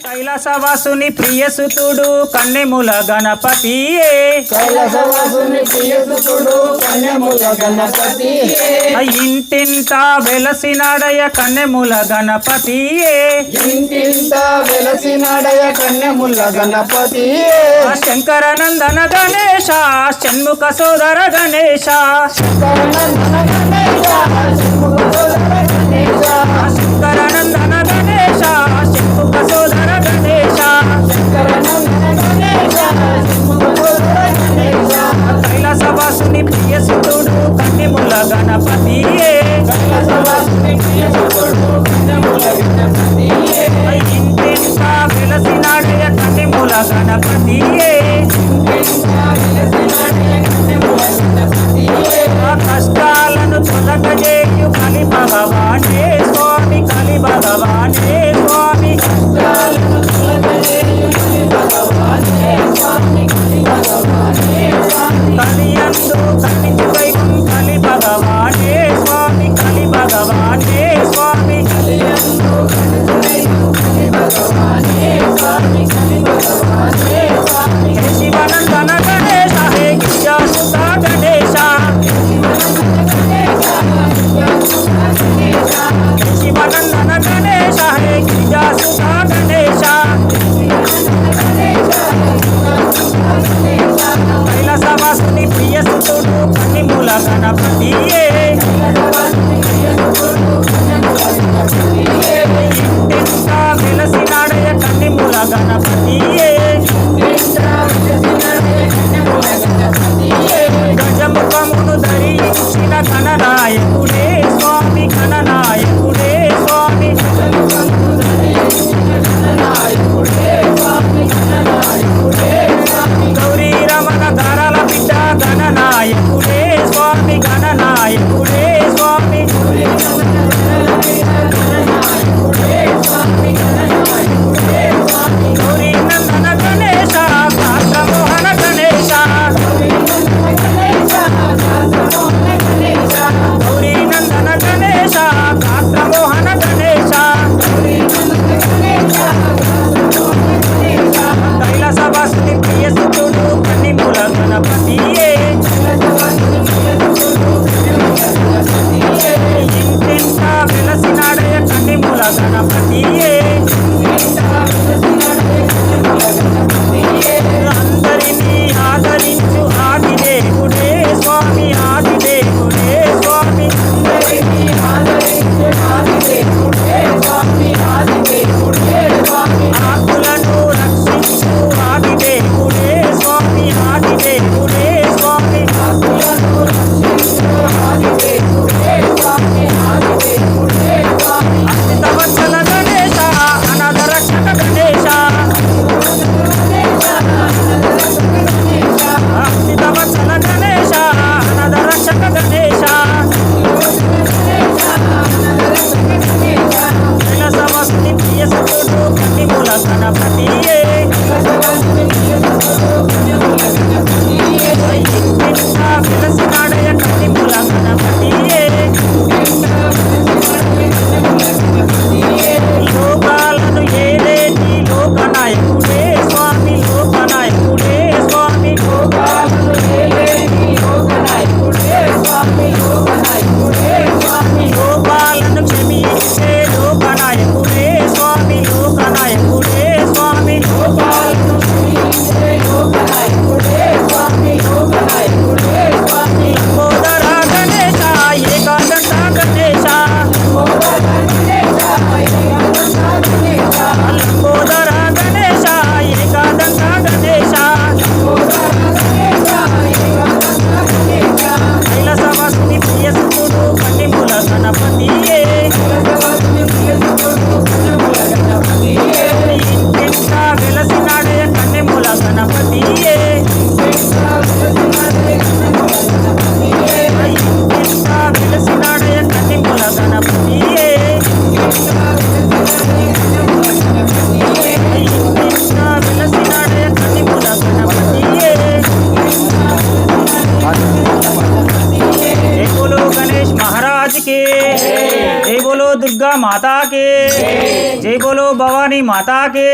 కైలాసవాసుని ప్రియసుతుడు కన్నెముల గణపతియే కైలాసవాసుని ప్రియసుతుడు కన్యముల గణపతియే ఇంటింత వెలసినాడయ కన్నెముల గణపతియే ఇంటింత వెలసినాడయ కన్యముల గణపతియే శంకరనందన గణేశ షణ్ముఖ సోదర గణేశ శంకరనందన గణేశ షణ్ముఖ సోదర గణేశ కైలాసవాసుని ప్రియసుతుడు కన్నెముల గణపతియే ఇంటింత వెలసినాడయ కన్నెముల గణపతియే కష్టాలను తొలగజేయు కలి భగవానే స్వామి కలి భగవానే స్వామి కలియందు కన్నించుకై కలి భగవానే స్వామి కలి భగవానే స్వామి శివనందన గణేశ హే గిరిజాసుత గణేశ శివనందన గణేశ హే గిరిజాసుత గణేశ కైలాసవాసుని ప్రియసుతుడు కన్నిముల గణపతియే ఇంటింత వెలసినాడయ కన్నిముల గణపతియే గజముఖమును ధరించిన గణనాయకుడే స్వామి గణనాయకుడే స్వామి గౌరీ రమణ ధరల బిడ్డ గణనాయకుడే స్వామి గణనాయకుడే స్వామి గౌరీ నందన గణేశ శాస్త్రమోహన గణేశ గౌరీ నందన గణేశ భవానీ మాతాకి